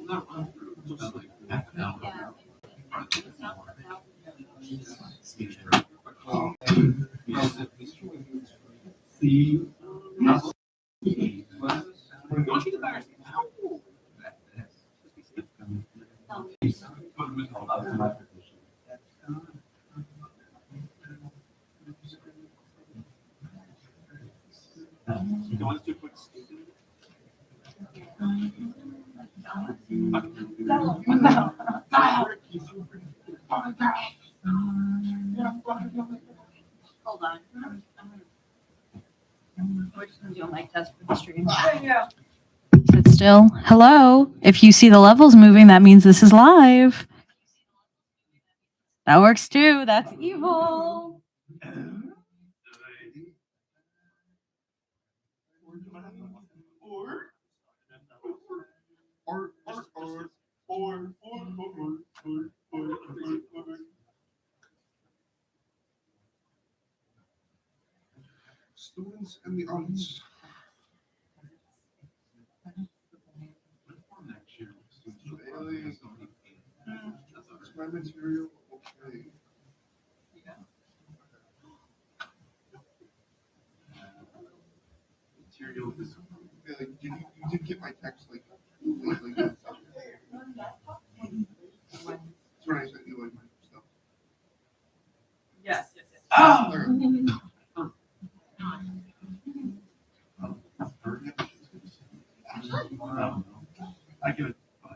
Hold on. We're just gonna do a mic test for the stream. Sit still. Hello. If you see the levels moving, that means this is live. That works too. That's evil. Students in the audience. Is my material okay? Material is okay. Like, you did get my text like lately. That's right. I sent you like my stuff. Yes. Oh! I give it 5.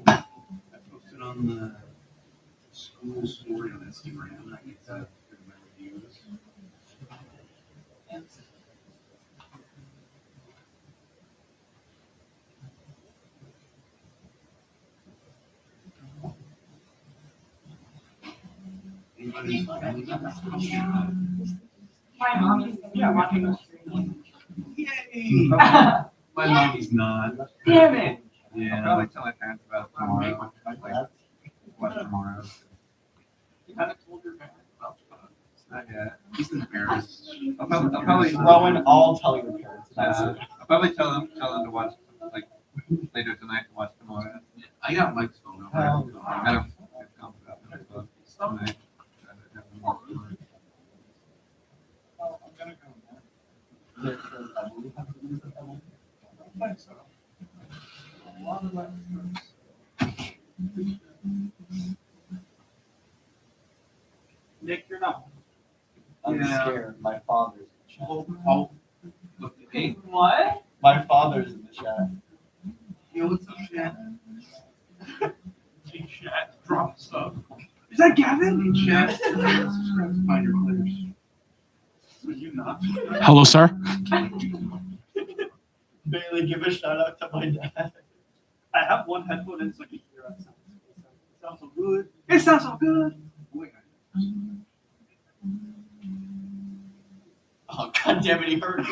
I posted on the school story on Instagram. I get that through my reviews. My mom is watching the stream. Yay! My mommy's not. Damn it! Yeah. I'll probably tell my parents about it tomorrow. Watch tomorrow. You haven't told your parents about it. Not yet. He's in Paris. I'll probably Rowan, I'll tell your parents. I'll probably tell them to watch like later tonight to watch tomorrow. I got Mike's phone number. I don't get confident about it tonight. Nick, you're not. I'm Yeah. scared. My father's in the chat. Oh, look at me. What? My father's in the chat. Yo, what's up, Chad? Hey, chat, drop stuff. Is that Gavin? Hey, Chad. Subscribe to Find Your Players. Were you not? Hello, sir. Bailey, give a shout out to my dad. I have one headphone in so I can hear it. It sounds so good. It sounds so good. Oh, god damn it, he heard me.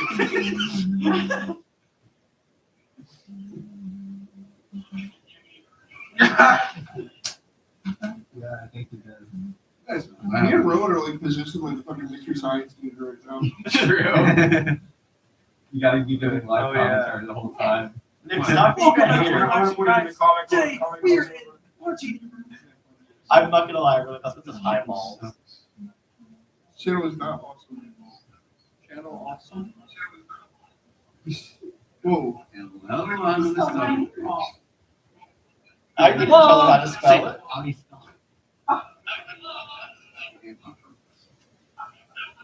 Yeah, I think he does. Guys, me and Rowan are like positioned like the fucking mystery science team right now. True. You gotta be doing live commentary the whole time. Nick, stop being a hater. I'm not gonna lie, I really thought this was high balls. Channel is not awesome. Channel awesome. Whoa. I didn't tell him how to spell it.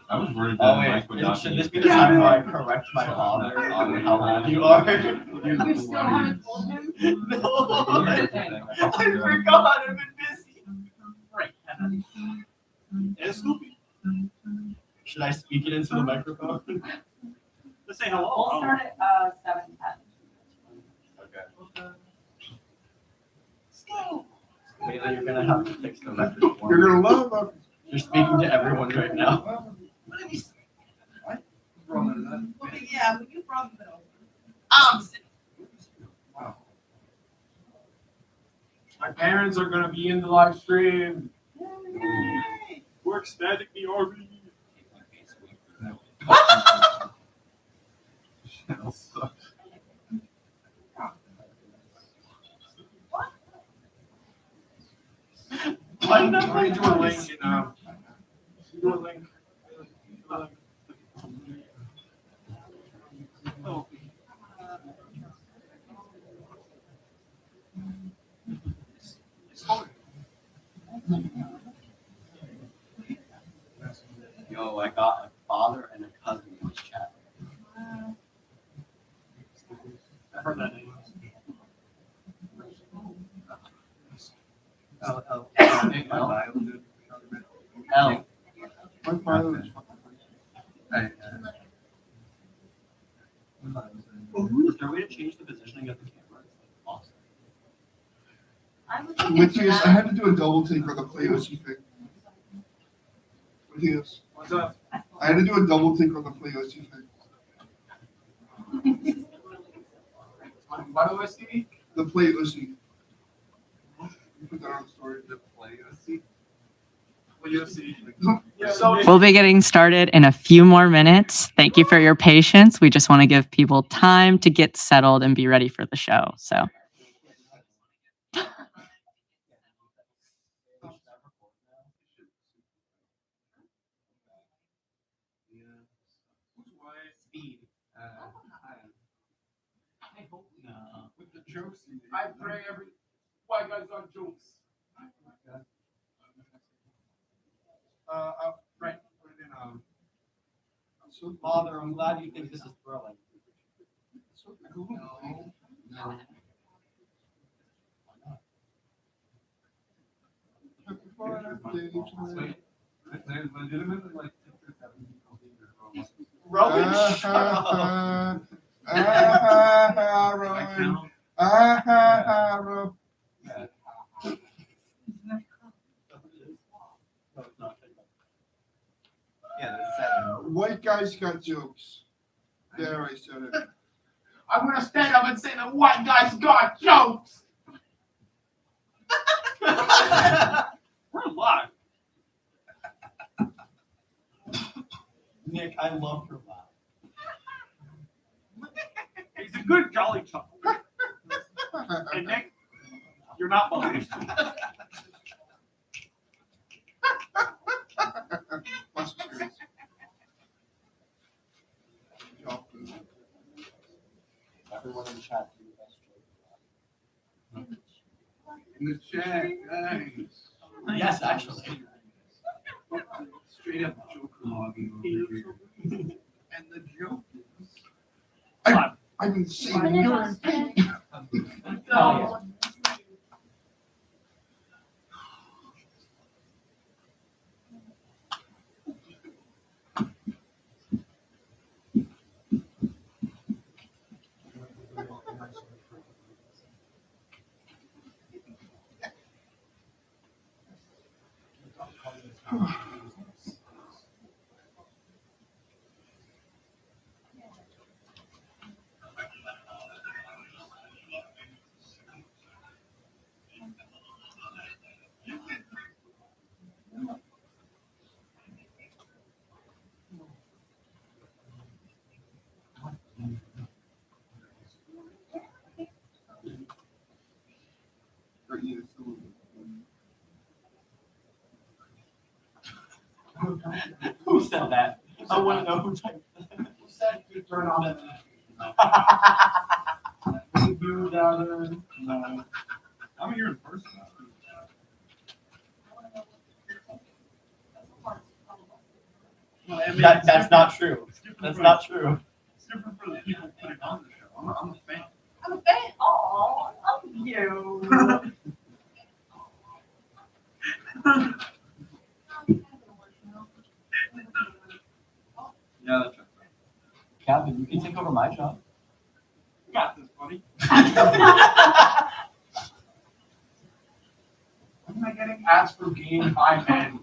I was worried Oh wait, should this be the time where I correct my father on how loud you are? You still haven't told him? No, I forgot, I've been busy. Right. And Snoopy. Should I speak it into the microphone? Let's say hello. We'll start at 7:10. Okay. Bailey, you're gonna have to fix the record for You're me. gonna love us. You're speaking to everyone right now. What did he say? What? Wrong with that? Okay, yeah, but you brought it over. Wow. My parents are gonna be in the live stream. We're expanding the RV. Let me do a link and do a link. Oh. Yo, I got a father and a cousin in this chat. I heard that name. L. My father is Is there a way to change the positioning of the camera? It's like awesome. Matthias, I had to do a double take on the play OC thing. Matthias, What's up? I had to do a double take on the play OC thing. Why do I see? The play OC. You put that on the story. The play, let's see. What do you see? We'll be getting started in a few more minutes. Thank you for your patience. We just want to give people time to get settled and be ready for the show. So. Speed. I hope not. With the jokes. I pray every white guy's got jokes. Right. Put it in, I'm so Father, I'm glad you think this is thrilling. so cool. No. Happy birthday to you. There's legitimately like 6 or 7 people here. Rowan, shut up. Rowan. Rowan. Yeah, that's 7. White guys got jokes. There, I said it. I'm gonna stand up and say the white guy's got jokes. We're live. Nick, I love your laugh. He's a good jolly chuckle. And Nick, you're not biased. Must be crazy. Everyone in chat, do your best joke. In the chat, guys. Yes, actually. Straight up joke logging over here. And the joke is. I've been saying you're in pain. Oh, Or either two. Who said that? I want to know who typed that. Who said you turn on it? You down no. I'm here in person. That's not true. That's not true. It's different for the people putting on the show. I'm a fan. I'm a fan. Oh, I love you. Yeah, that's right. Calvin, you can take over my job. You got this, buddy. When am I getting ads for Game 5 men?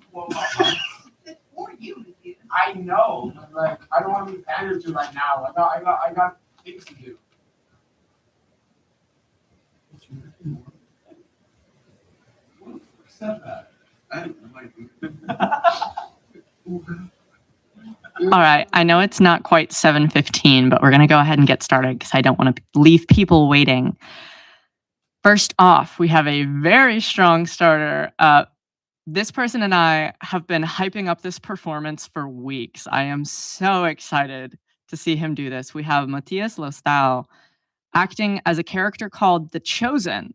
It's for you, dude. I know, but like I don't want to be pandered to right now. I got things to do. Accept that. I might be. All right, I know it's not quite 7:15, but we're going to go ahead and get started because I don't want to leave people waiting. First off, we have a very strong starter. This person and I have been hyping up this performance for weeks. I am so excited to see him do this. We have Matthias Lostau acting as a character called The Chosen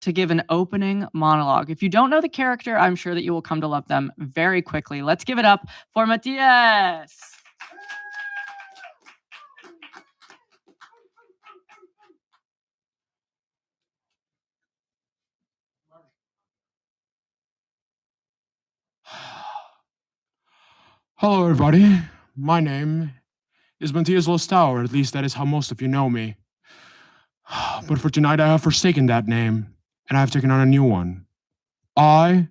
to give an opening monologue. If you don't know the character, I'm sure that you will come to love them very quickly. Let's give it up for Matthias. Hello, everybody. My name is Matthias Lostau, or at least that is how most of you know me. But for tonight, I have forsaken that name, and I have taken on a new one. I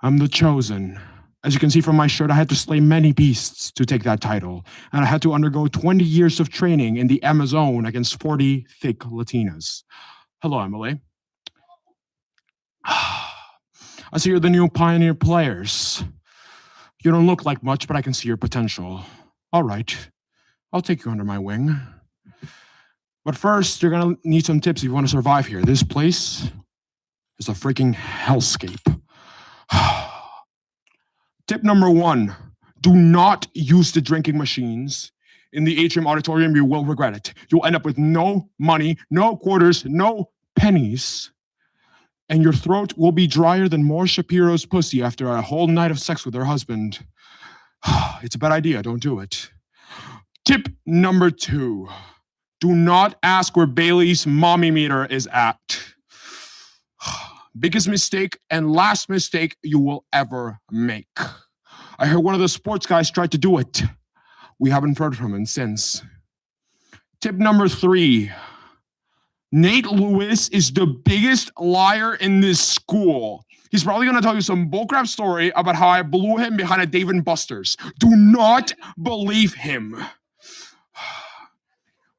am the Chosen. As you can see from my shirt, I had to slay many beasts to take that title, and I had to undergo 20 years of training in the Amazon against 40 thick Latinas. Hello, Emily. I see you're the new Pioneer players. You don't look like much, but I can see your potential. All right, I'll take you under my wing. But first, you're gonna need some tips if you want to survive here. This place is a freaking hellscape. Tip number 1, do not use the drinking machines in the atrium auditorium. You will regret it. You'll end up with no money, no quarters, no pennies, and your throat will be drier than Moore Shapiro's pussy after a whole night of sex with her husband. It's a bad idea. Don't do it. Tip number 2, do not ask where Bailey's mommy meter is at. Biggest mistake and last mistake you will ever make. I heard one of the sports guys tried to do it. We haven't heard from him since. Tip number 3, Nate Lewis is the biggest liar in this school. He's probably going to tell you some bullcrap story about how I blew him behind a Dave & Buster's. Do not believe him.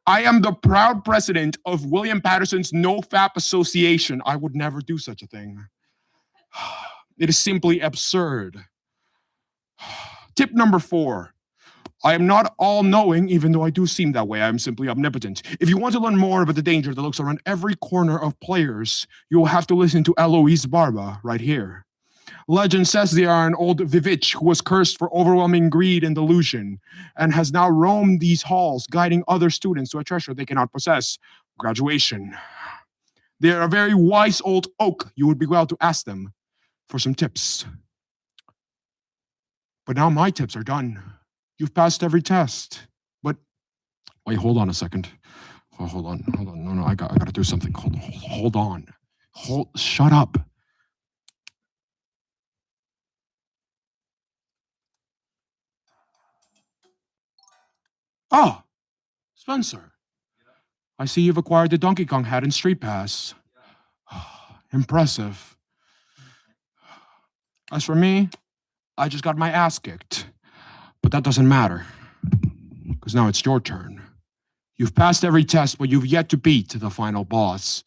I am the proud president of William Patterson's No Fap Association. I would never do such a thing. It is simply absurd. Tip number 4, I am not all-knowing, even though I do seem that way. I am simply omnipotent. If you want to learn more about the danger that looks around every corner of players, you will have to listen to Eloise Barba right here. Legend says they are an old Vivitch who was cursed for overwhelming greed and delusion, and has now roamed these halls, guiding other students to a treasure they cannot possess: graduation. They are a very wise old oak. You would be glad to ask them for some tips. But now my tips are done. You've passed every test. But wait, hold on a second. Oh, hold on. No, I gotta do something. Hold on. Shut up. Oh, Spencer. I see you've acquired the Donkey Kong hat and Street Pass. Impressive. As for me, I just got my ass kicked. But that doesn't matter, because now it's your turn. You've passed every test, but you've yet to beat the final boss.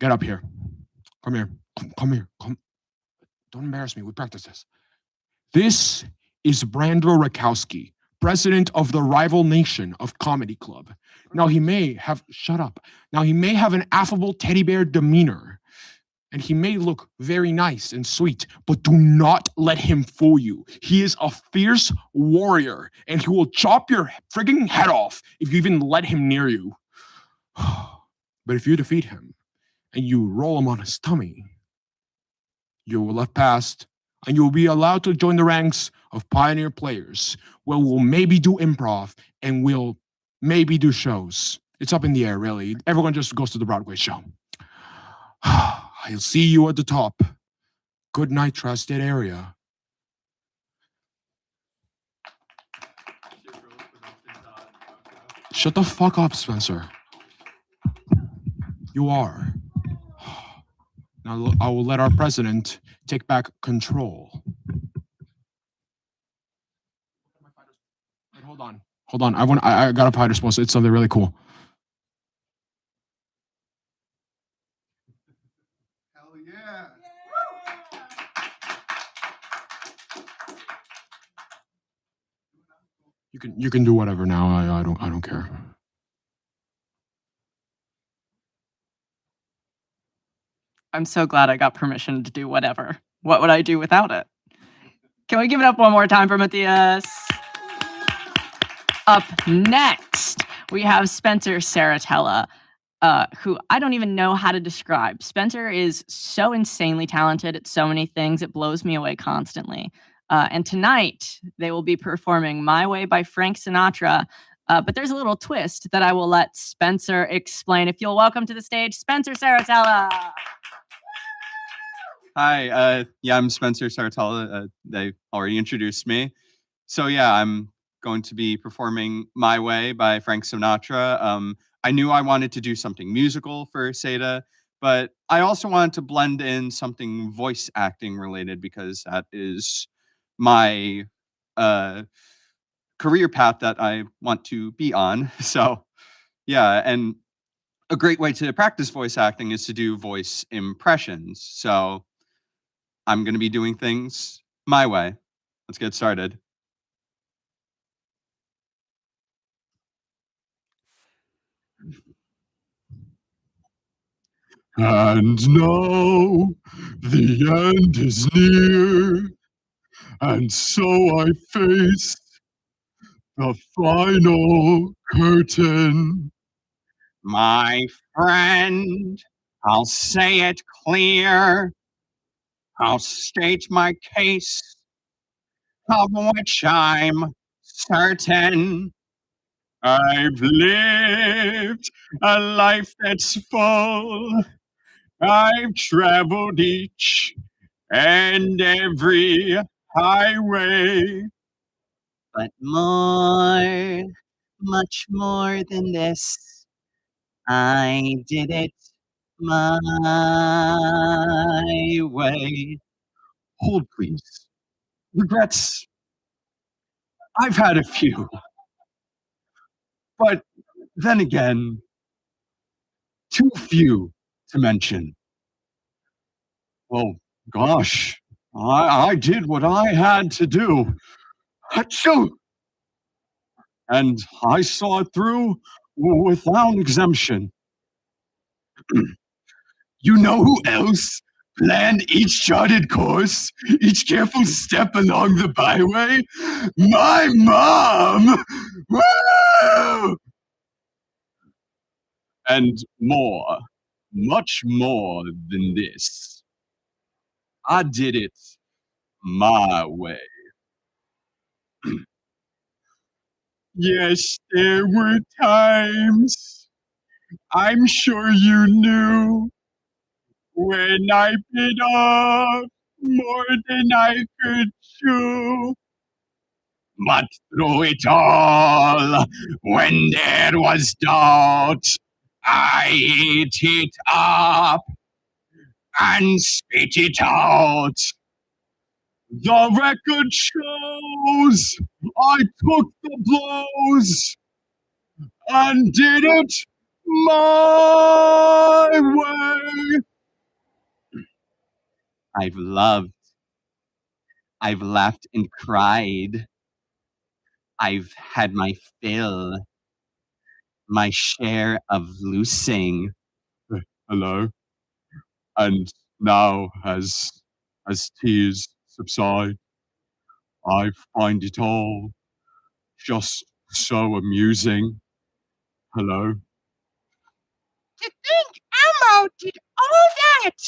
Get up here. Come here. Come here. Come. Don't embarrass me. We practice this. This is Brandro Rakowski, president of the rival nation of Comedy Club. Now he may have, shut up. Now he may have an affable teddy bear demeanor, and he may look very nice and sweet, but do not let him fool you. He is a fierce warrior, and he will chop your frigging head off if you even let him near you. But if you defeat him, and you roll him on his tummy, you will have passed, and you will be allowed to join the ranks of Pioneer players, where we'll maybe do improv, and we'll maybe do shows. It's up in the air, really. Everyone just goes to the Broadway show. I'll see you at the top. Good night, Tri-State area. Shut the fuck up, Spencer. You are. Now I will let our president take back control. Wait, hold on. I got a fighter supposed. It's something really cool. Hell yeah. You can do whatever now. I don't care. I'm so glad I got permission to do whatever. What would I do without it? Can we give it up one more time for Matthias? Up next, we have Spencer Saratella, who I don't even know how to describe. Spencer is so insanely talented at so many things, it blows me away constantly. And tonight, they will be performing My Way by Frank Sinatra. But there's a little twist that I will let Spencer explain. If you'll welcome to the stage, Spencer Saratella. Hi, I'm Spencer Saratella. They already introduced me. So yeah, I'm going to be performing My Way by Frank Sinatra. I knew I wanted to do something musical for SATA, but I also wanted to blend in something voice acting related because that is my career path that I want to be on. So yeah, and a great way to practice voice acting is to do voice impressions. So I'm going to be doing things my way. Let's get started. And now the end is near, and so I face the final curtain. My friend, I'll say it clear. I'll state my case, of which I'm certain. I've lived a life that's full. I've traveled each and every highway. But more, much more than this, I did it my way. Hold, please. Regrets, I've had a few. But then again, too few to mention. Well, gosh, I did what I had to do. Achoo! And I saw it through without exemption. You know who else planned each charted course, each careful step along the byway? My mom! Woo! And more, much more than this. I did it my way. Yes, there were times, I'm sure you knew, when I bit off more than I could chew. But through it all, when there was doubt, I ate it up and spit it out. The record shows I took the blows and did it my way. I've loved, I've laughed and cried. I've had my fill, my share of losing. Hello. And now, as tears subside, I find it all just so amusing. Hello. To think Elmo did all that,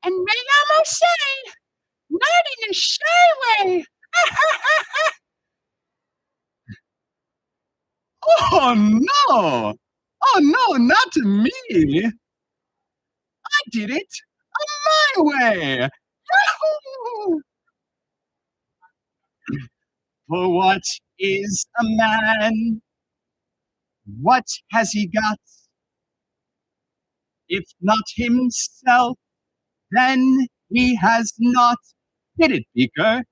and may almost say, not in a shy way. Oh no! Oh no, not to me! I did it my way! Yahoo! For what is a man? What has he got? If not himself, then he has not. Hit it, Beaker.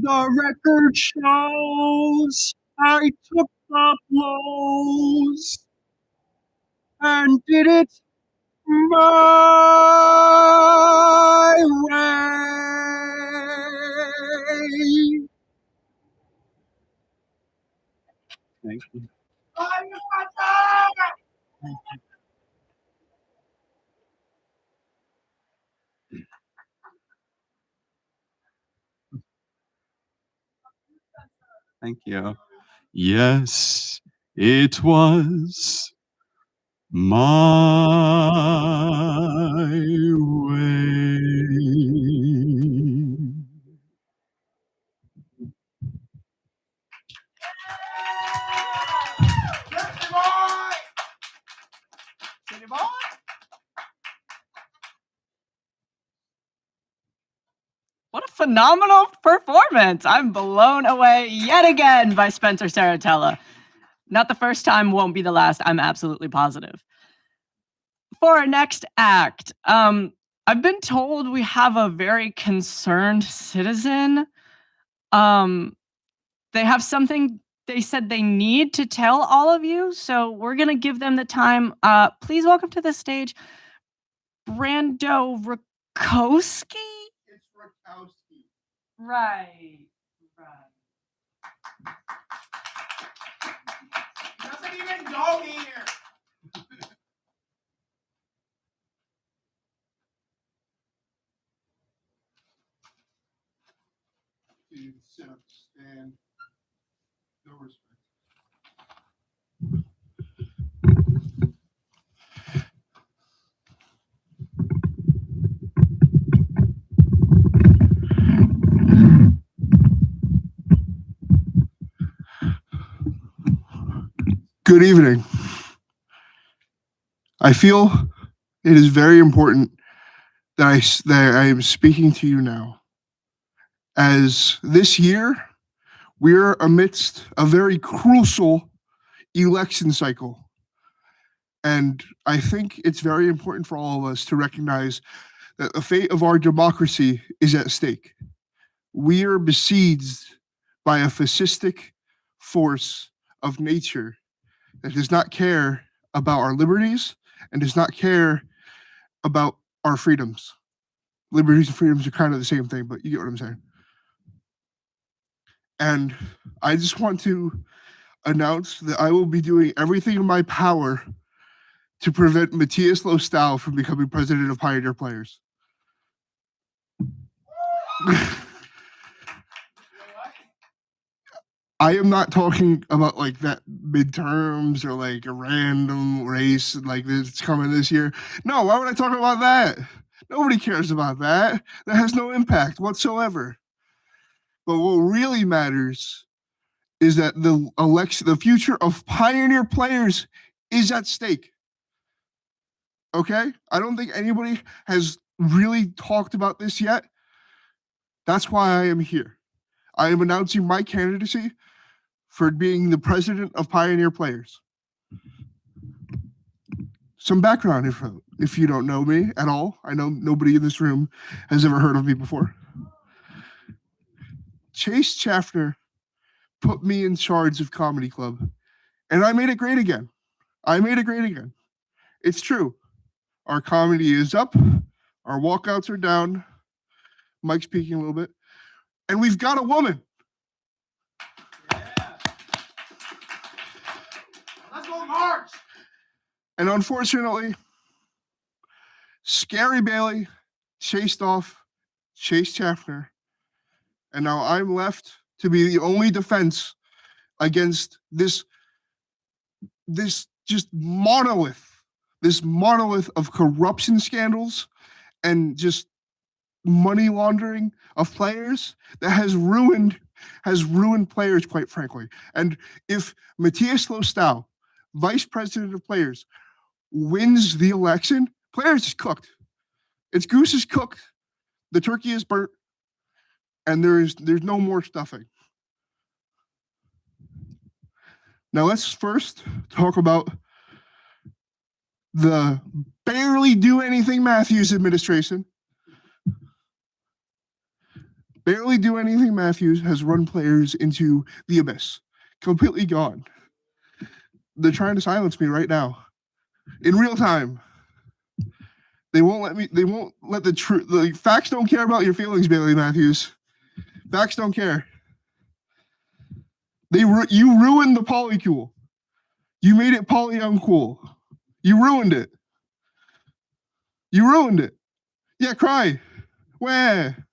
The record shows I took blows and did it my way. Thank you. Thank you. Yes, it was my way. What a phenomenal performance. I'm blown away yet again by Spencer Saratella. Not the first time, won't be the last. I'm absolutely positive. For our next act, I've been told we have a very concerned citizen. They have something they said they need to tell all of you, so we're gonna give them the time. Please welcome to the stage, Brando Rakowski. It's Rakowski. Right. Doesn't even go here. Dude, sit up, stand. No respect. Good evening. I feel it is very important that I am speaking to you now, as this year we're amidst a very crucial election cycle, and I think it's very important for all of us to recognize that the fate of our democracy is at stake. We are besieged by a fascistic force of nature that does not care about our liberties and does not care about our freedoms. Liberties and freedoms are kind of the same thing, but you get what I'm saying. And I just want to announce that I will be doing everything in my power to prevent Matthias Lostal from becoming president of Pioneer Players. I am not talking about like that midterms or like a random race like this coming this year. No, why would I talk about that? Nobody cares about that. That has no impact whatsoever. But what really matters is that the future of Pioneer Players is at stake. Okay? I don't think anybody has really talked about this yet. That's why I am here. I am announcing my candidacy for being the president of Pioneer Players. Some background info, if you don't know me at all. I know nobody in this room has ever heard of me before. Chase Chaffner put me in charge of Comedy Club, and I made it great again. It's true. Our comedy is up. Our walkouts are down. Mike's peeking a little bit. And we've got a woman. Let's go march. And unfortunately, Scary Bailey chased off Chase Chaffner. And now I'm left to be the only defense against this just monolith of corruption scandals and just money laundering of players that has ruined players, quite frankly. And if Matthias Lostal, vice president of players, wins the election, players is cooked. Its goose is cooked. The turkey is burnt, and there's no more stuffing. Now let's first talk about the barely do anything Matthews administration. Barely do anything Matthews has run players into the abyss, completely gone. they're trying to silence me right now, in real time. They won't let me. They won't let the truth. Like, facts don't care about your feelings, Bailey Matthews. Facts don't care. You ruined the polycule. You made it poly uncool. You ruined it. You ruined it. Yeah, cry. Where?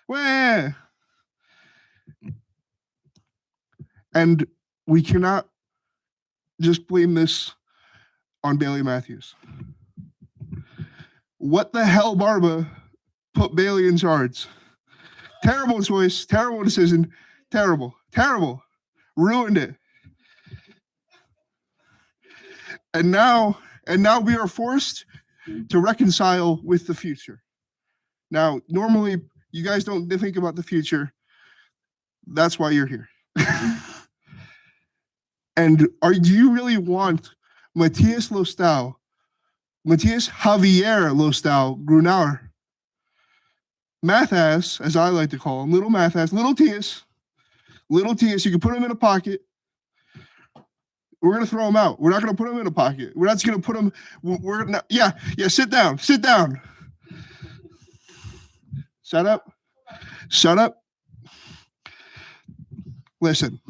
Where? And we cannot just blame this on Bailey Matthews. What the hell, Barba put Bailey in charge? Terrible choice, terrible decision, terrible, terrible. Ruined it. And now we are forced to reconcile with the future. Now, normally you guys don't think about the future. That's why you're here. And do you really want Matthias Javier Lostal Grunauer, math ass, as I like to call him, little math ass, little Tias, you can put him in a pocket. We're going to throw him out. We're not going to put him in a pocket. We're not just going to put him, we're not, yeah, sit down. Shut up. Listen,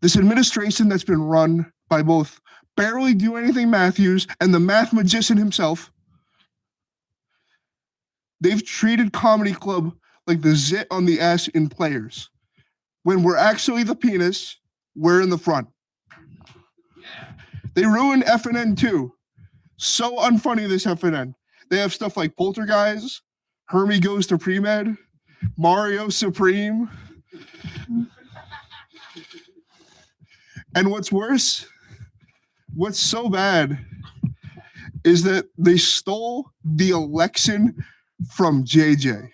this administration that's been run by both barely do anything Matthews and the math magician himself, they've treated Comedy Club like the zit on the ass in players. When we're actually the penis, we're in the front. They ruined FNN too. So unfunny, this FNN. They have stuff like Poltergeist, Hermie Goes to Pre-Med, Mario Supreme. And what's worse, what's so bad is that they stole the election from JJ.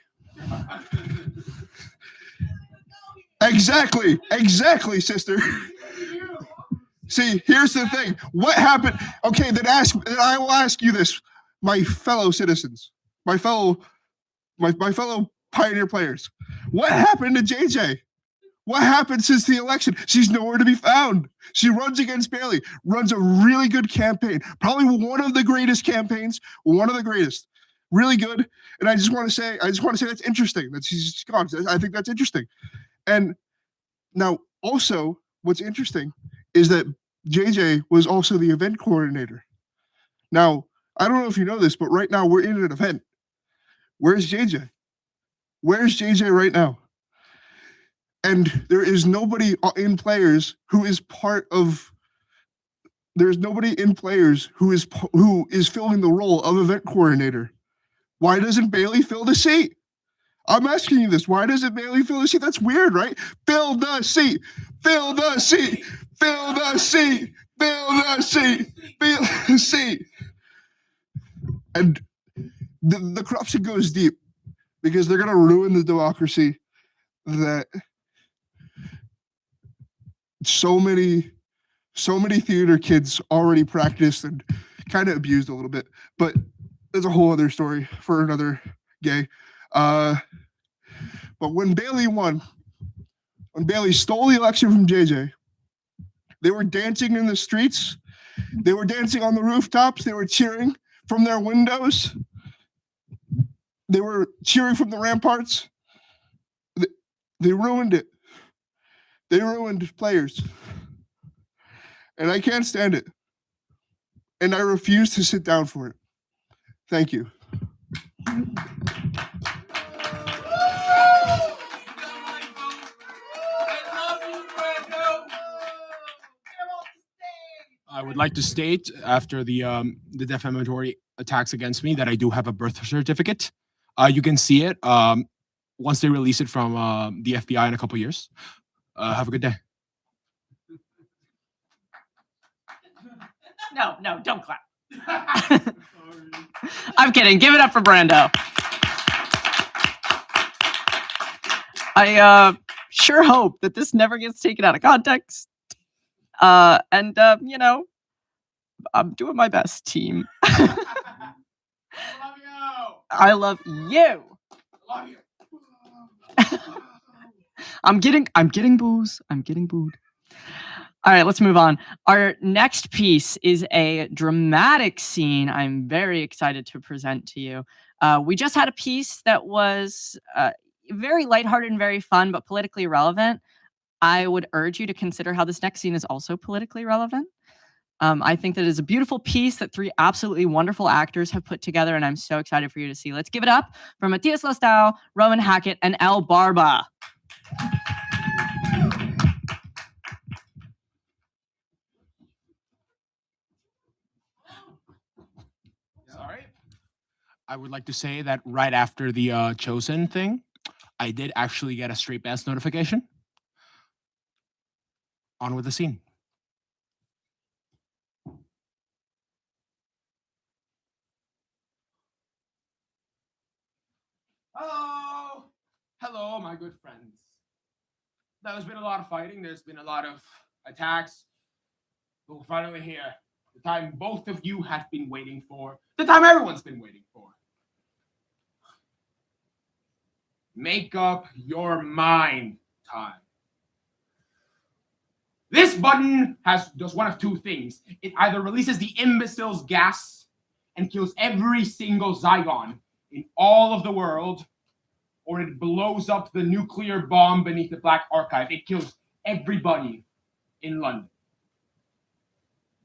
Exactly, sister. See, here's the thing. What happened? Okay, then I will ask you this, my fellow citizens, my fellow Pioneer players. What happened to JJ? What happened since the election? She's nowhere to be found. She runs against Bailey, runs a really good campaign, probably one of the greatest campaigns, one of the greatest, really good. And I just want to say that's interesting that she's gone. I think that's interesting. And now also what's interesting is that JJ was also the event coordinator. Now, I don't know if you know this, but right now we're in an event. Where's JJ? Where's JJ right now? And there is nobody in players who is part of. There's nobody in players who is filling the role of event coordinator. Why doesn't Bailey fill the seat? I'm asking you this. Why doesn't Bailey fill the seat? That's weird, right? Fill the seat. Fill the seat. Fill the seat. Fill the seat. Fill the seat. And the corruption goes deep because they're going to ruin the democracy that so many theater kids already practiced and kind of abused a little bit, but there's a whole other story for another gay. But when Bailey won, when Bailey stole the election from JJ, they were dancing in the streets. They were dancing on the rooftops. They were cheering from their windows. They were cheering from the ramparts. They ruined it. They ruined players. And I can't stand it. And I refuse to sit down for it. Thank you. I would like to state, after the defamatory attacks against me, that I do have a birth certificate. You can see it once they release it from the FBI in a couple years. Have a good day. No, don't clap. I'm kidding. Give it up for Brando. I sure hope that this never gets taken out of context. And you know, I'm doing my best, team. I love you. I'm getting booze. I'm getting booed. All right, let's move on. Our next piece is a dramatic scene I'm very excited to present to you. We just had a piece that was very lighthearted and very fun, but politically relevant. I would urge you to consider how this next scene is also politically relevant. I think that is a beautiful piece that three absolutely wonderful actors have put together, and I'm so excited for you to see. Let's give it up for Matthias Lostau, Roman Hackett, and El Barba. Sorry. I would like to say that right after the Chosen thing, I did actually get a straight pass notification. On with the scene. Hello! Hello, my good friends. There's been a lot of fighting, there's been a lot of attacks. But we're finally here. The time both of you have been waiting for. The time everyone's been waiting for. Make up your mind time. This button does one of two things. It either releases the imbecile's gas and kills every single Zygon in all of the world, or it blows up the nuclear bomb beneath the Black Archive. It kills everybody in London.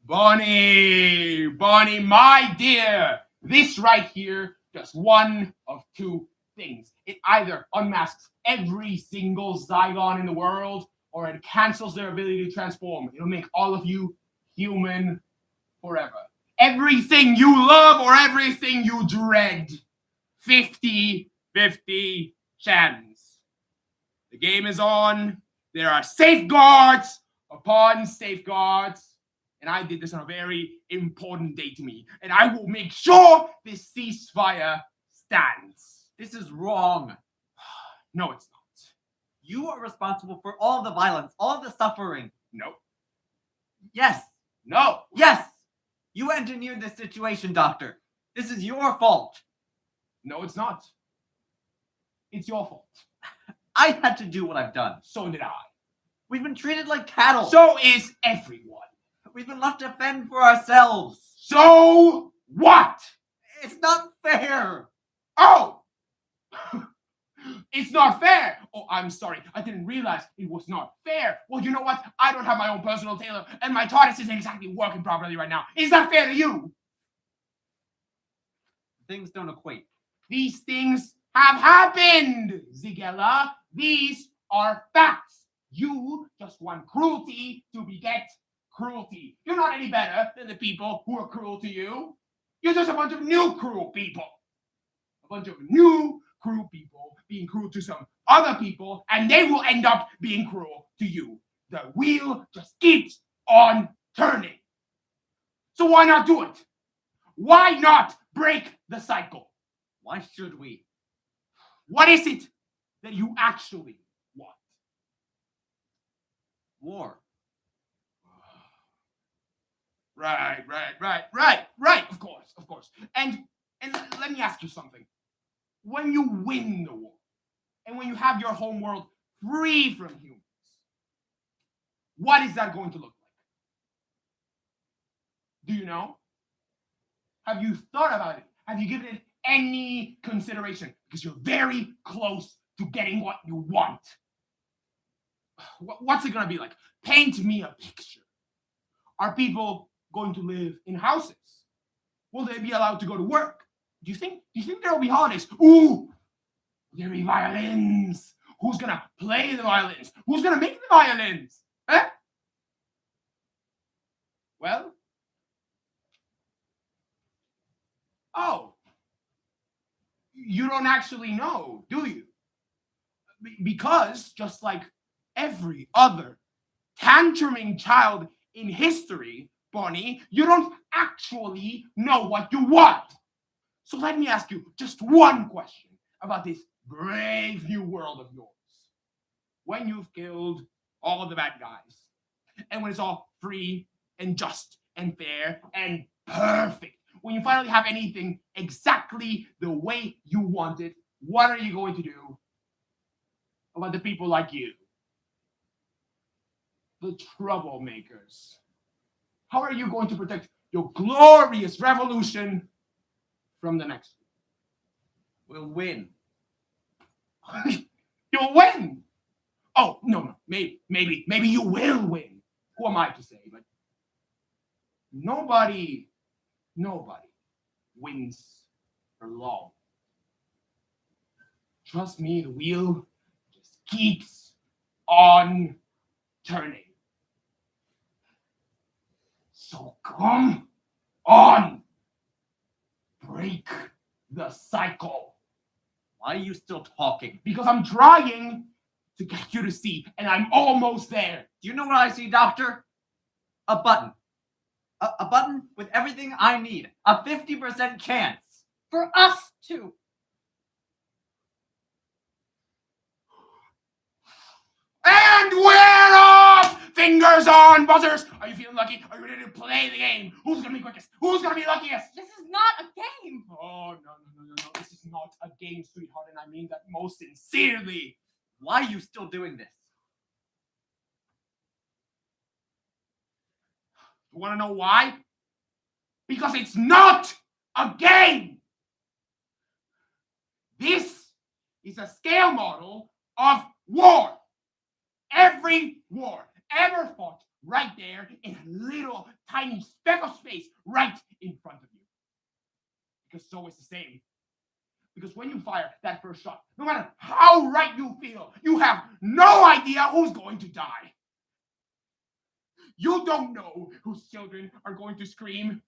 Bonnie, my dear, this right here does one of two things. It either unmasks every single Zygon in the world, or it cancels their ability to transform. It'll make all of you human forever. Everything you love or everything you dread. 50-50 chance. The game is on. There are safeguards upon safeguards. And I did this on a very important day to me. And I will make sure this ceasefire stands. This is wrong. No, it's not. You are responsible for all the violence, all the suffering. No. Yes. No. Yes. You engineered this situation, Doctor. This is your fault. No, it's not. It's your fault. I had to do what I've done. So did I. We've been treated like cattle. So is everyone. We've been left to fend for ourselves. So what? It's not fair. Oh! It's not fair. Oh, I'm sorry. I didn't realize it was not fair. Well, you know what? I don't have my own personal tailor, and my TARDIS isn't exactly working properly right now. Is that fair to you? Things don't equate. These things have happened, Zigella. These are facts. You just want cruelty to beget cruelty. You're not any better than the people who are cruel to you. You're just a bunch of new cruel people. A bunch of new cruel people being cruel to some other people, and they will end up being cruel to you. The wheel just keeps on turning. So why not do it? Why not break the cycle? Why should we? What is it that you actually want? War. Right. Of course. And let me ask you something. When you win the war, and when you have your home world free from humans, what is that going to look like? Do you know? Have you thought about it? Have you given it any consideration? Because you're very close to getting what you want. What's it going to be like? Paint me a picture. Are people going to live in houses? Will they be allowed to go to work? Do you think there will be holidays? Ooh, will there be violins? Who's gonna play the violins? Who's gonna make the violins? Huh? Well, oh, you don't actually know, do you? Because just like every other tantruming child in history, Bonnie, you don't actually know what you want. So let me ask you just one question about this brave new world of yours. When you've killed all of the bad guys, and when it's all free and just and fair and perfect, when you finally have anything exactly the way you want it, what are you going to do about the people like you? the troublemakers. How are you going to protect your glorious revolution from the next We'll win. one? You'll win. Oh, no. Maybe you will win. Who am I to say? But nobody wins for long. Trust me, the wheel just keeps on turning. So come on, break the cycle. Why are you still talking? Because I'm trying to get you to see, and I'm almost there. Do you know what I see, Doctor? A button. A button with everything I need. A 50% chance. For us too. And we're off! Fingers on buzzers! Are you feeling lucky? Are you ready to play the game? Who's gonna be quickest? Who's gonna be luckiest? This is not a game. Oh, no. This is not a game, sweetheart, and I mean that most sincerely. Why are you still doing this? You wanna know why? Because it's not a game! This is a scale model of war. Every war ever fought right there in a little tiny speck of space right in front of you. Because so is the same. Because when you fire that first shot, no matter how right you feel, you have no idea who's going to die. You don't know whose children are going to scream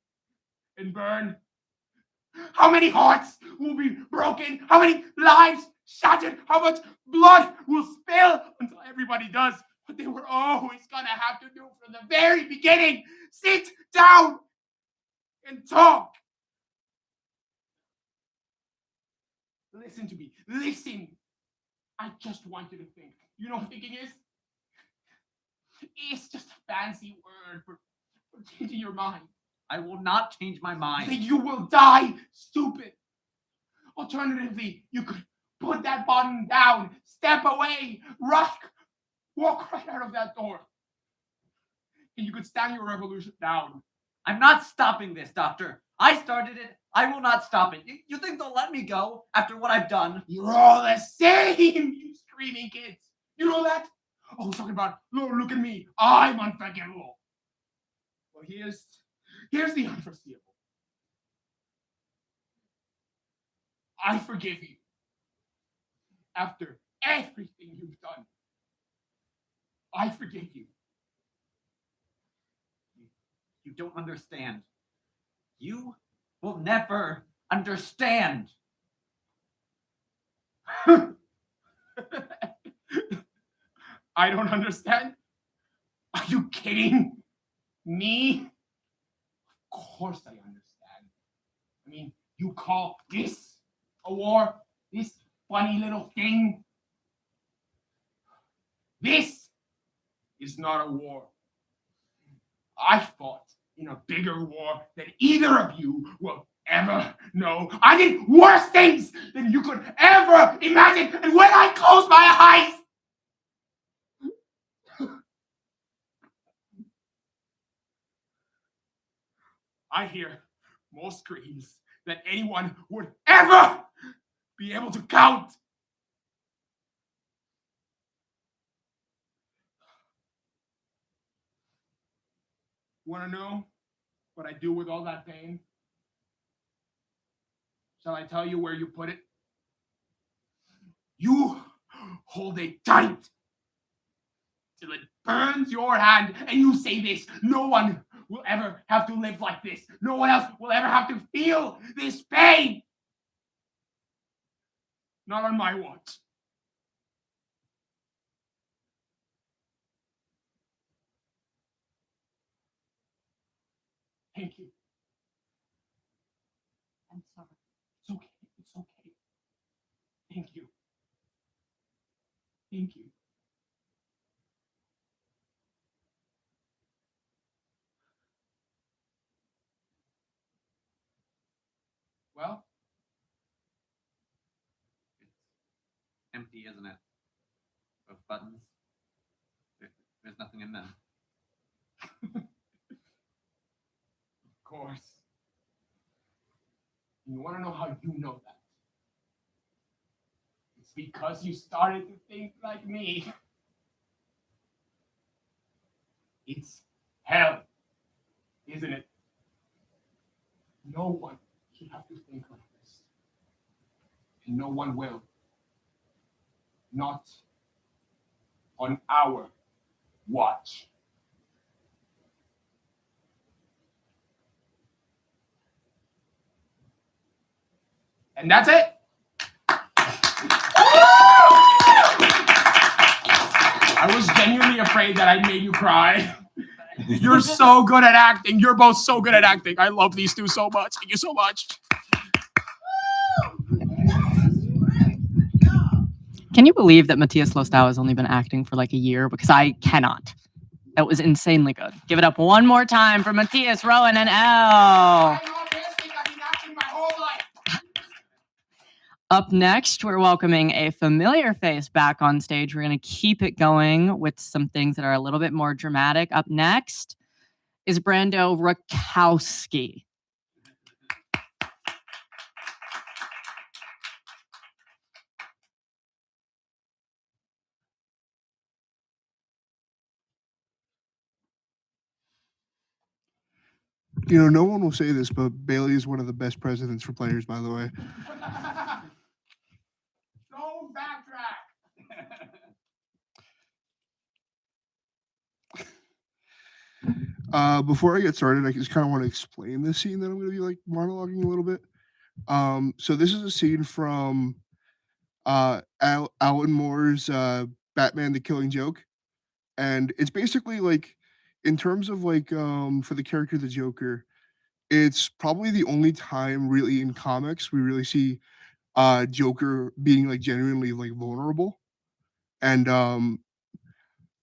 and burn. How many hearts will be broken? How many lives shattered? How much blood will spill until everybody does what they were always gonna have to do from the very beginning? Sit down and talk. Listen to me. Listen. I just want you to think. You know what thinking is? It's just a fancy word for changing your mind. I will not change my mind. Then you will die, stupid. Alternatively, you could put that button down, step away, walk right out of that door. And you could stand your revolution down. I'm not stopping this, Doctor. I started it. I will not stop it. You think they'll let me go after what I've done? You're all the same, you screaming kids. You know that? Oh, I was talking about, look at me. I'm unforgivable. Well, here's the unforeseeable. I forgive you. After everything you've done, I forgive you. You don't understand. You will never understand. I don't understand? Are you kidding me? Of course I understand. I mean, you call this a war? This funny little thing? This is not a war. I fought in a bigger war than either of you will ever know. I did worse things than you could ever imagine. And when I close my eyes, I hear more screams than anyone would ever be able to count. Want to know what I do with all that pain? Shall I tell you where you put it? You hold it tight till it burns your hand, and you say this: no one will ever have to live like this. No one else will ever have to feel this pain. Not on my watch. Thank you. I'm sorry. It's okay. It's okay. Thank you. Thank you. Well, Empty, isn't it? Of buttons. There's nothing in them. how you know that. It's because you started to think like me. It's hell, isn't it? No one should have to think like this. And no one will. Not on our watch. And that's it. I was genuinely afraid that I made you cry. You're so good at acting. You're both so good at acting. I love these two so much. Thank you so much. Can you believe that Matthias Lostau has only been acting for like a year? Because I cannot. That was insanely good. Give it up one more time for Matthias, Rowan, and Elle. Up next, we're welcoming a familiar face back on stage. We're going to keep it going with some things that are a little bit more dramatic. Up next is Brando Rakowski. You know, no one will say this, but Bailey is one of the best presidents for players, by the way. Don't backtrack. Before I get started, I just kind of want to explain this scene that I'm going to be like monologuing a little bit. So this is a scene from Alan Moore's Batman: The Killing Joke, and it's basically like, in terms of like for the character of the Joker, it's probably the only time really in comics we really see Joker being like genuinely like vulnerable. And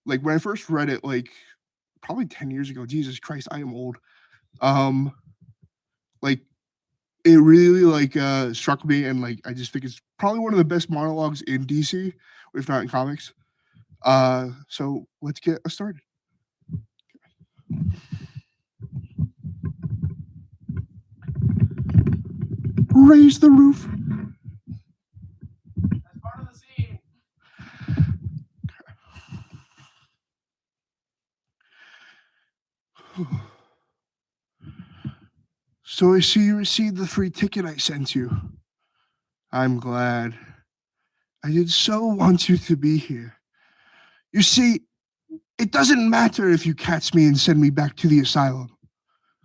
like when I first read it, like probably 10 years ago, Jesus Christ, I am old. Like it really like struck me, and like I just think it's probably one of the best monologues in DC, if not in comics. So let's get started. Raise the roof. That's part of the scene. So I see you received the free ticket I sent you. I'm glad. I did so want you to be here. You see, it doesn't matter if you catch me and send me back to the asylum.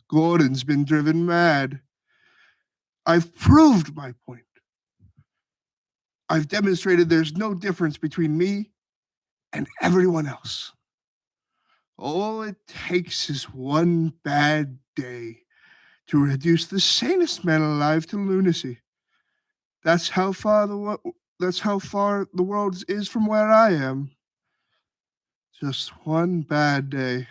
Gordon's been driven mad. I've proved my point. I've demonstrated there's no difference between me and everyone else. All it takes is one bad day to reduce the sanest man alive to lunacy. That's how far the world is from where I am. Just one bad day.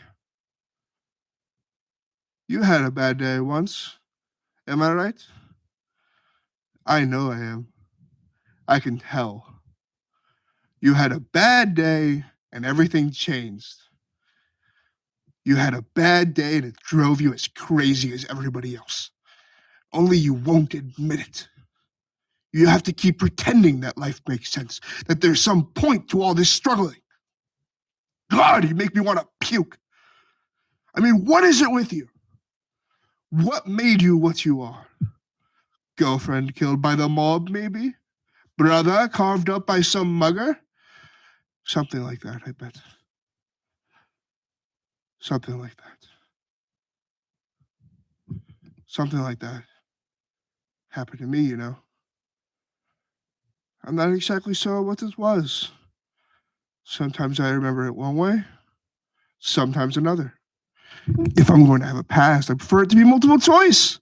You had a bad day once. Am I right? I know I am. I can tell. You had a bad day and everything changed. You had a bad day and it drove you as crazy as everybody else. Only you won't admit it. You have to keep pretending that life makes sense, that there's some point to all this struggling. God, you make me want to puke. I mean, what is it with you? What made you what you are? Girlfriend killed by the mob, maybe? Brother carved up by some mugger? Something like that, I bet. Something like that. Something like that happened to me, you know. I'm not exactly sure what this was. Sometimes I remember it one way, sometimes another. If I'm going to have a past, I prefer it to be multiple choice.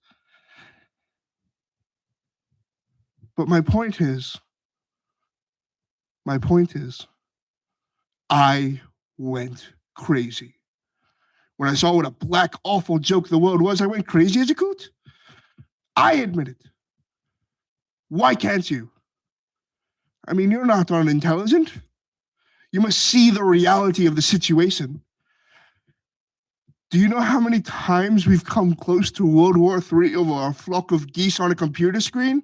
But my point is, I went crazy. When I saw what a black, awful joke the world was, I went crazy as a coot. I admit it. Why can't you? I mean, you're not unintelligent. You must see the reality of the situation. Do you know how many times we've come close to World War III over a flock of geese on a computer screen?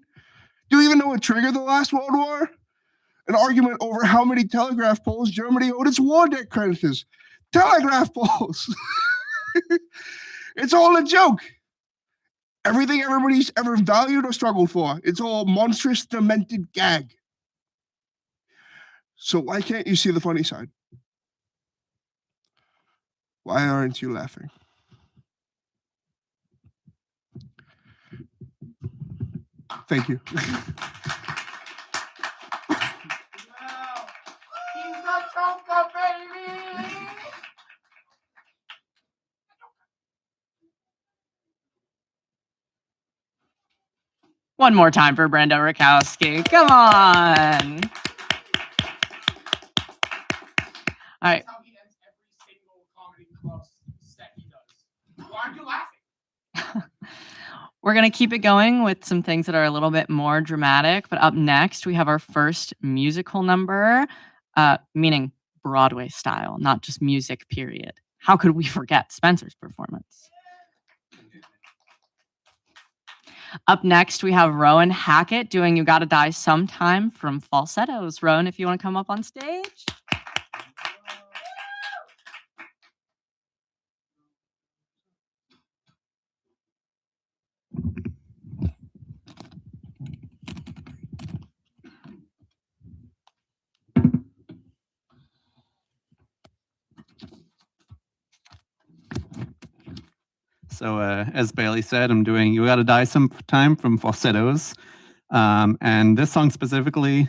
Do you even know what triggered the last World War? An argument over how many telegraph poles Germany owed its war debt creditors. Telegraph poles. It's all a joke. Everything everybody's ever valued or struggled for, it's all monstrous, demented gag. So why can't you see the funny side? Why aren't you laughing? Thank you. One more time for Brenda Rakowski. Come on. All right. That's how he ends every single comedy club set he does. Why aren't you laughing? We're going to keep it going with some things that are a little bit more dramatic. But up next, we have our first musical number, meaning Broadway style, not just music, period. How could we forget Spencer's performance? Up next, we have Rowan Hackett doing You Gotta Die Sometime from Falsettos. Rowan, if you want to come up on stage. So as Bailey said, I'm doing You Gotta Die Sometime from Falsettos. And this song specifically,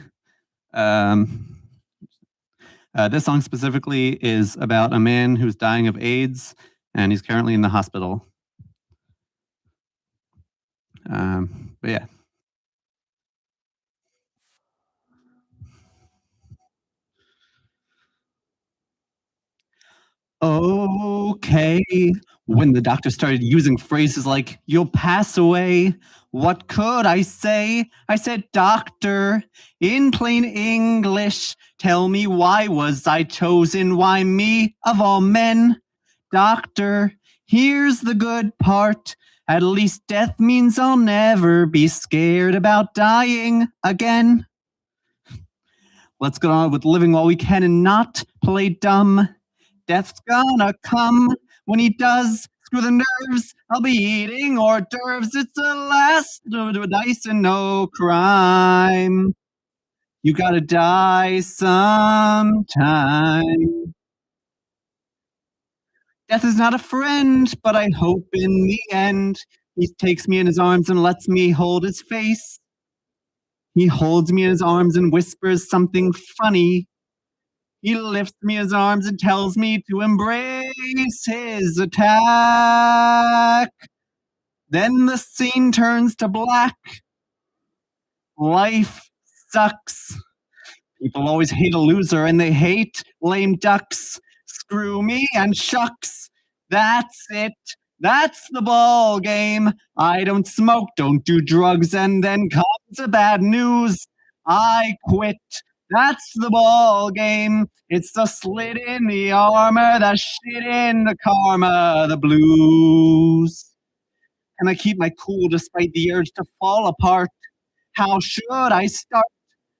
is about a man who's dying of AIDS and he's currently in the hospital. But yeah. Okay. When the doctor started using phrases like, you'll pass away, what could I say? I said, doctor, in plain English, tell me why was I chosen? Why me of all men? Doctor, here's the good part. At least death means I'll never be scared about dying again. Let's get on with living while we can and not play dumb. Death's gonna come. When he does, screw the nerves. I'll be eating hors d'oeuvres. It's the last dice and no crime. You gotta die sometime. Death is not a friend, but I hope in the end he takes me in his arms and lets me hold his face. He holds me in his arms and whispers something funny. He lifts me in his arms and tells me to embrace his attack. Then the scene turns to black. Life sucks. People always hate a loser and they hate lame ducks. Screw me and shucks. That's it. That's the ball game. I don't smoke, don't do drugs, and then comes the bad news. I quit. That's the ball game. It's the slit in the armor, the shit in the karma, the blues. Can I keep my cool despite the urge to fall apart? How should I start?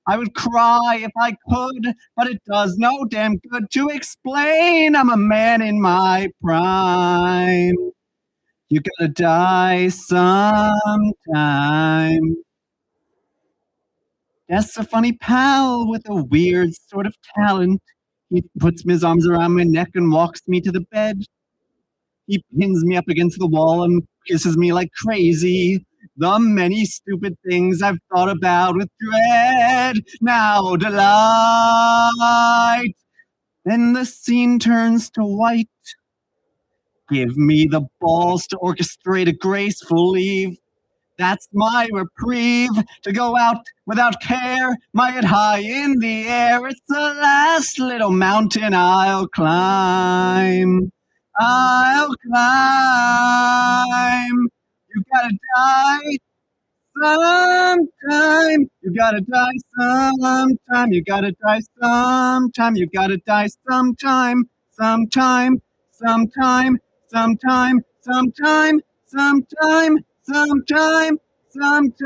I would cry if I could, but it does no damn good to explain. I'm a man in my prime. You gotta die sometime. Death's a funny pal with a weird sort of talent. He puts his arms around my neck and walks me to the bed. He pins me up against the wall and kisses me like crazy. The many stupid things I've thought about with dread now delight. Then the scene turns to white. Give me the balls to orchestrate a graceful leave. That's my reprieve, to go out without care, my head high in the air. It's the last little mountain I'll climb. I'll climb. You gotta die sometime. You gotta die sometime. You gotta die sometime. You gotta die sometime. Sometime. Sometime. Sometime. Sometime. Sometime. Sometime. sometime.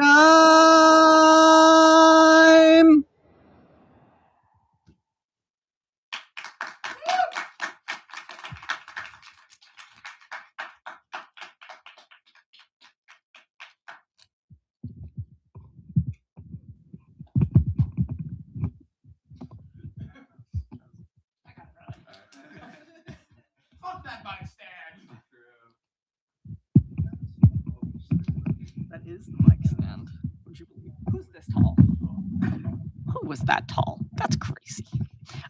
Fuck that mic stand. That is the mic stand. Would you believe? Who's this tall? Who was that tall? That's crazy. All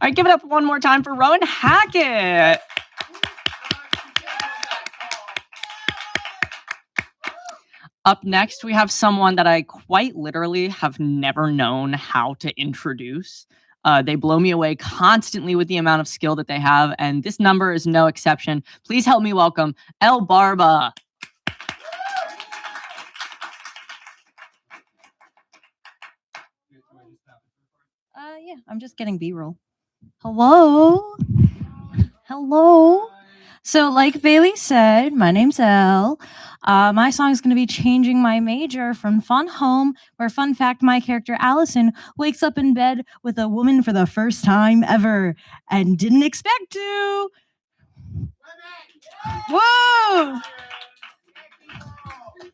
right, give it up one more time for Rowan Hackett. Up next, we have someone that I quite literally have never known how to introduce. They blow me away constantly with the amount of skill that they have, and this number is no exception. Please help me welcome El Barba. Yeah, I'm just getting B-roll. Hello? Hello? So like Bailey said, my name's Elle. My song is going to be Changing My Major from Fun Home, where, fun fact, my character Allison wakes up in bed with a woman for the first time ever and didn't expect to. Whoa!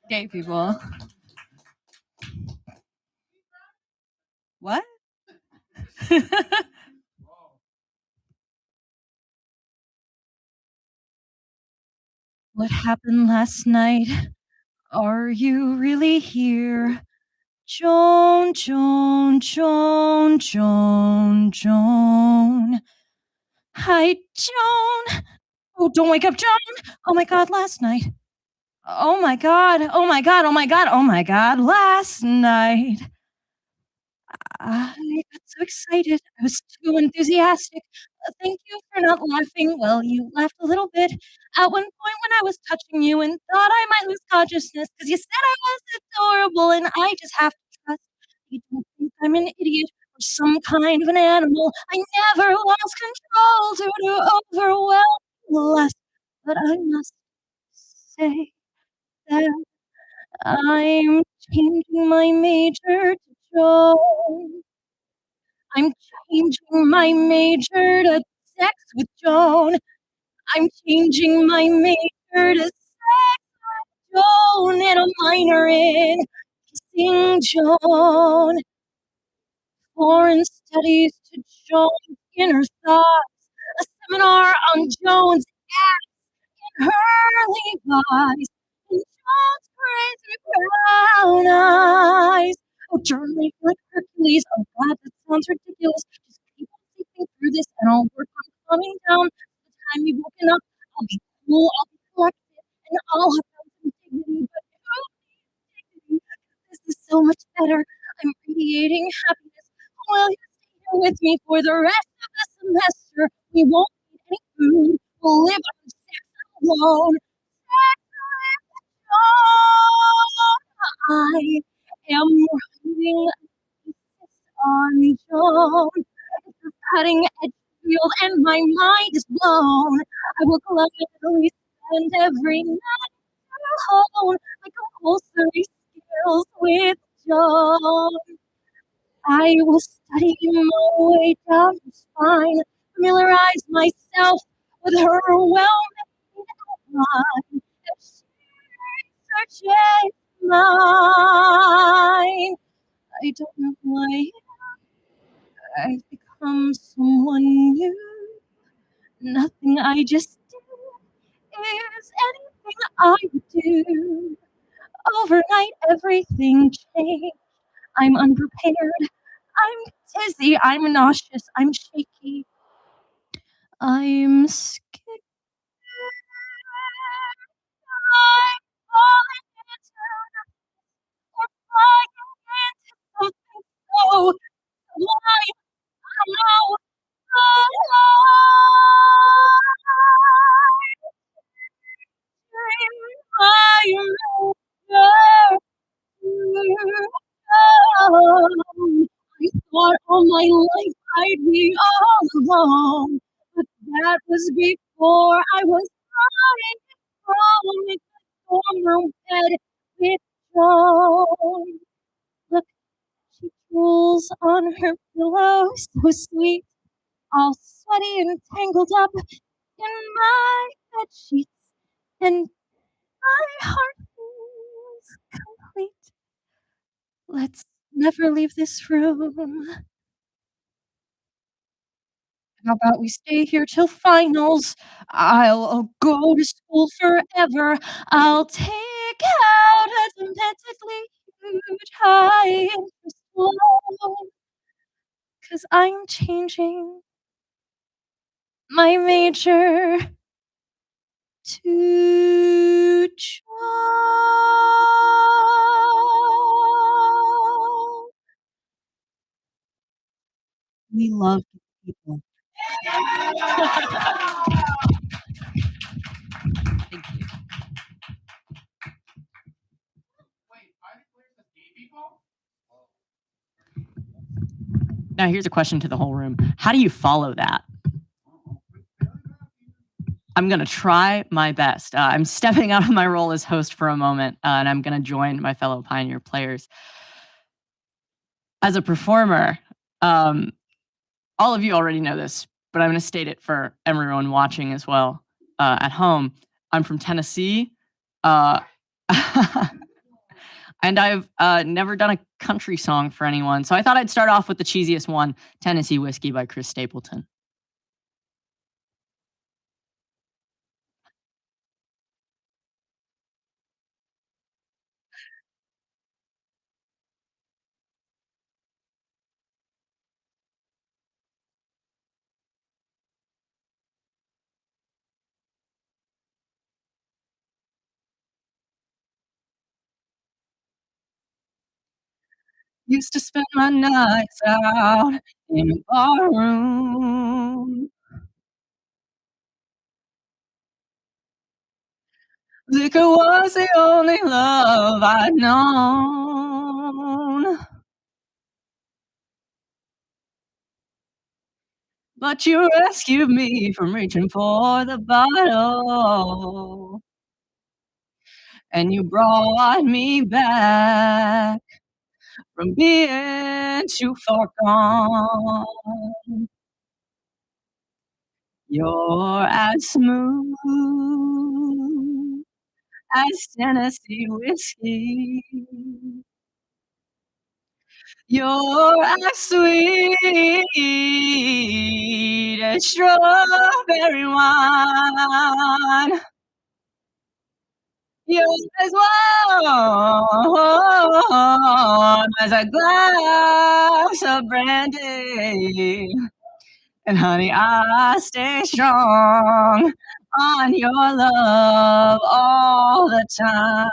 Gay people. What? What happened last night? Are you really here? Joan, Joan, Joan, Joan, Joan. Hi, Joan. Oh, don't wake up, Joan. Oh my God, last night. Oh my God, oh my God, oh my God, oh my God, last night. I got so excited. I was too enthusiastic. Thank you for not laughing. Well, you laughed a little bit at one point when I was touching you and thought I might lose consciousness because you said I was adorable, and I just have to trust you don't think I'm an idiot or some kind of an animal. I never lost control due to overwhelming lust, but I must say that I'm changing my major to Joan. I'm changing my major to sex with Joan. I'm changing my major to sex with Joan and a minor in kissing Joan. Foreign studies to Joan's inner thoughts. A seminar on Joan's ass and her eyes. And Joan's crazy brown eyes. Oh, journaling like Hercules. Oh God, that sounds ridiculous. Just keep on thinking through this and I'll work on calming down. By the time you've woken up, I'll be cool, I'll be collected, and I'll have some dignity. But who needs dignity? This is so much better. I'm radiating happiness. Will you stay here with me for the rest of the semester? We won't eat any food. We'll live on sex alone. Sex alone. I am writing on Joan. It's a cutting edge field and my mind is blown. I will gladly spend every night alone. My compulsory skills with Joan. I will study my way down her spine, familiarize myself with her well-made outline, and she researches mine. I don't know why I've become someone new. Nothing I just do is anything I would do. Overnight, everything changed. I'm unprepared. I'm dizzy. I'm nauseous. I'm shaky. I'm scared. I'm falling into or flying into something so sublime. I know. I thought all my life I'd be all alone, but that was before I was flying from the dorm room bed with strong. Look, she drools on her pillow, so sweet, all sweaty and tangled up in my bed sheets, and my heart feels complete. Let's never leave this room. How about we stay here till finals? I'll go to school forever. I'll take out a dramatically huge high interest loan, 'cause I'm changing my major to joy. We love people. Thank you. Now, here's a question to the whole room. How do you follow that? I'm going to try my best. I'm stepping out of my role as host for a moment, and I'm going to join my fellow Pioneer players. As a performer, all of you already know this, but I'm going to state it for everyone watching as well at home. I'm from Tennessee, and I've never done a country song for anyone, so I thought I'd start off with the cheesiest one, Tennessee Whiskey by Chris Stapleton. Used to spend my nights out in a bar room. Liquor was the only love I'd known. But you rescued me from reaching for the bottle. And you brought me back from being too far gone. You're as smooth as Tennessee whiskey. You're as sweet as strawberry wine. You're as warm as a glass of brandy. And honey, I stay strong on your love all the time.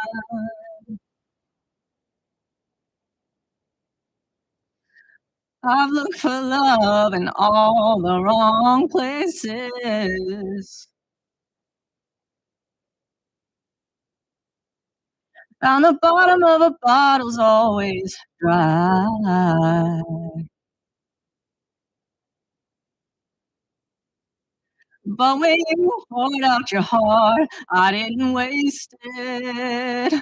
I've looked for love in all the wrong places. Found the bottom of a bottle's always dry. But when you poured out your heart, I didn't waste it.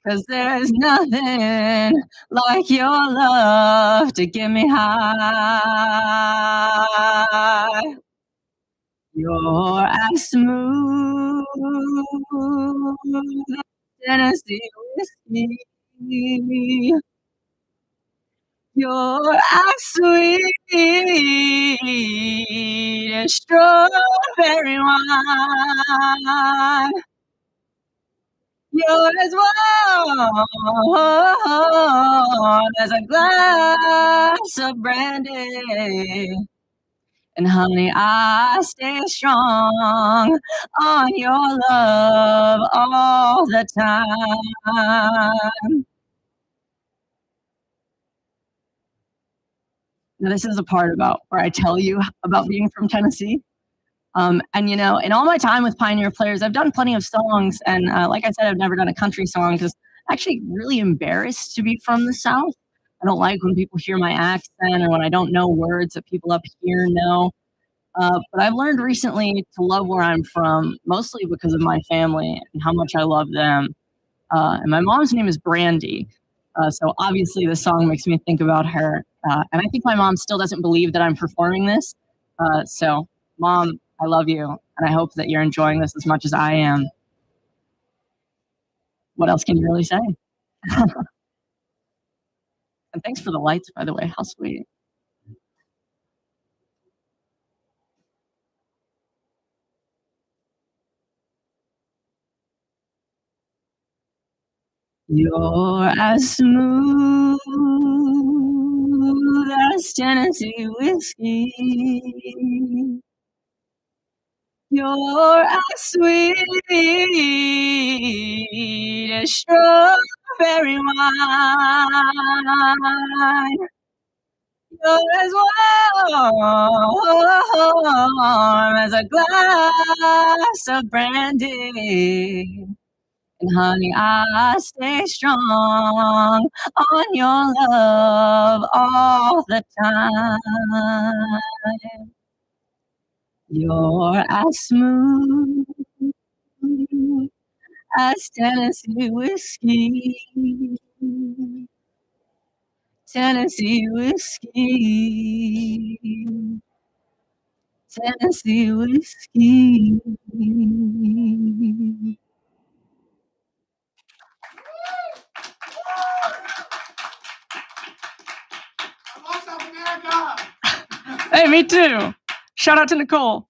'Cause there's nothing like your love to get me high. You're as smooth as Tennessee whiskey. You're as sweet as strawberry wine. You're as warm as a glass of brandy. And honey, I stay strong on your love all the time. Now, this is the part about where I tell you about being from Tennessee. And you know, in all my time with Pioneer Players, I've done plenty of songs, and like I said, I've never done a country song because I'm actually really embarrassed to be from the South. I don't like when people hear my accent or when I don't know words that people up here know. But I've learned recently to love where I'm from, mostly because of my family and how much I love them. And my mom's name is Brandy. So obviously the song makes me think about her. And I think my mom still doesn't believe that I'm performing this. So, Mom, I love you. And I hope that you're enjoying this as much as I am. What else can you really say? And thanks for the lights, by the way. How sweet. You're as smooth as Tennessee whiskey. You're as sweet as strawberry wine. You're as warm as a glass of brandy. And honey, I stay strong on your love all the time. You're as smooth as Tennessee whiskey. Tennessee whiskey. Tennessee whiskey. Hey, me too. Shout out to Nicole.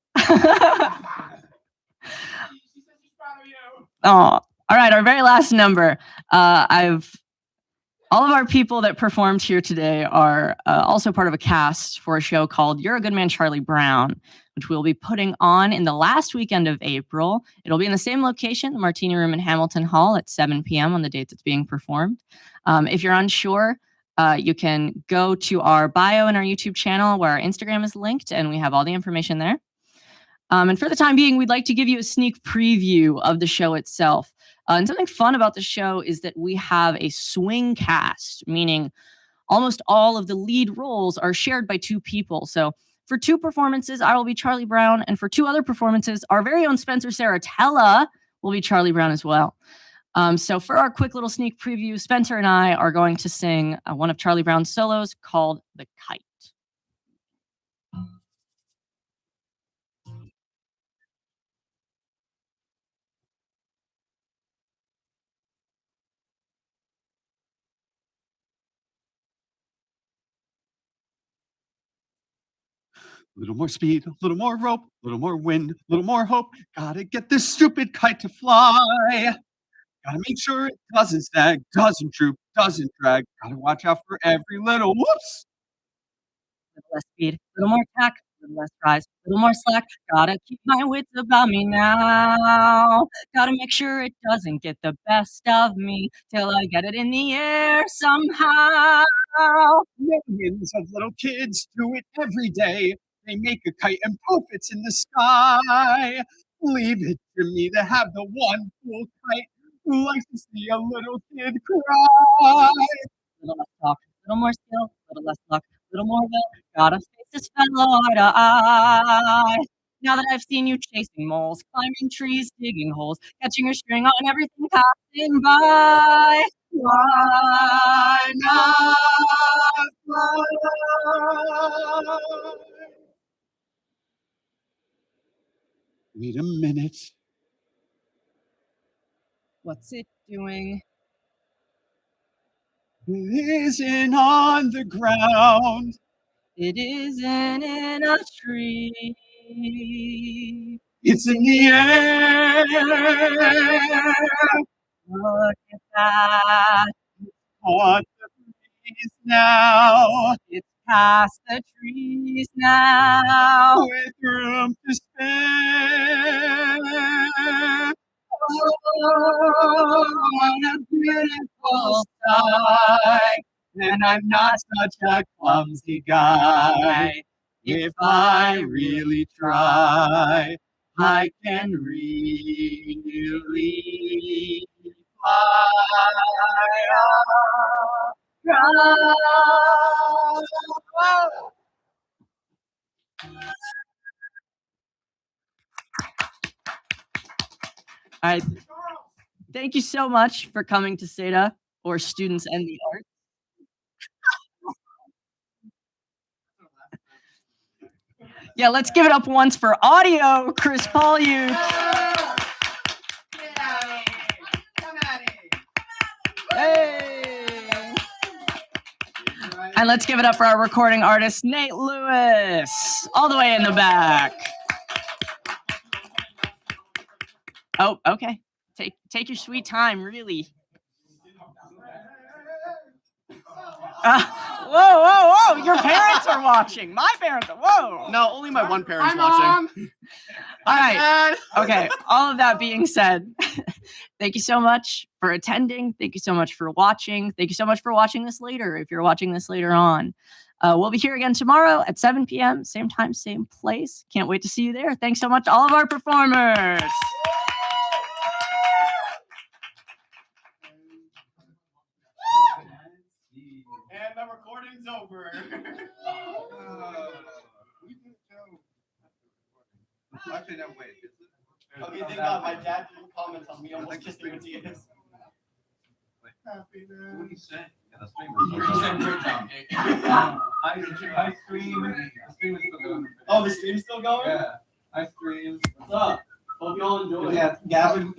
Oh, all right. Our very last number. All of our people that performed here today are also part of a cast for a show called You're a Good Man, Charlie Brown, which we'll be putting on in the last weekend of April. It'll be in the same location, the Martini Room in Hamilton Hall at 7 p.m. on the date it's being performed. If you're unsure, you can go to our bio in our YouTube channel where our Instagram is linked, and we have all the information there. And for the time being, we'd like to give you a sneak preview of the show itself. And something fun about the show is that we have a swing cast, meaning almost all of the lead roles are shared by two people. So for 2 performances, I will be Charlie Brown. And for 2 other performances, our very own Spencer Saratella will be Charlie Brown as well. So for our quick little sneak preview, Spencer and I are going to sing one of Charlie Brown's solos called The Kite. A little more speed, a little more rope, a little more wind, a little more hope. Gotta get this stupid kite to fly. Gotta make sure it doesn't snag, doesn't droop, doesn't drag. Gotta watch out for every little whoops. A little less speed, a little more tack, a little less rise, a little more slack. Gotta keep my wits about me now. Gotta make sure it doesn't get the best of me till I get it in the air somehow. Millions of little kids do it every day. They make a kite and poof, it's in the sky. Leave it to me to have the one cool kite who likes to see a little kid cry. A little less talk, a little more skill, a little less luck, a little more will. Gotta face this fellow eye to eye. Now that I've seen you chasing moles, climbing trees, digging holes, catching your string on everything passing by. Why not fly? Wait a minute. What's it doing? It isn't on the ground. It isn't in a tree. It's in the air. Look at that. On the breeze now. It's past the trees now. With room to spare. Oh, what a beautiful sight. And I'm not such a clumsy guy. If I really try, I can really fly. All right. thank you so much for coming to SATA, or Students and the Arts. Yeah, let's give it up once for audio, Chris Pauluk. Hey! And let's give it up for our recording artist, Nate Lewis, all the way in the back. Oh, okay. Take your sweet time, really. Whoa! Your parents are watching. My parents are. Whoa! No, only my one parent's watching. All right. Okay. All of that being said, thank you so much for attending. Thank you so much for watching. Thank you so much for watching this later. If you're watching this later on, we'll be here again tomorrow at 7 p.m. Same time, same place. Can't wait to see you there. Thanks so much to all of our performers. And the recording's over. Actually, no, wait. Okay, thank God my dad didn't comment on me almost kissing with tears. What do you say? You said great job. I stream. Oh, the stream's still going? Yeah. I stream. What's up? Hope you all enjoy. Yeah, Gavin.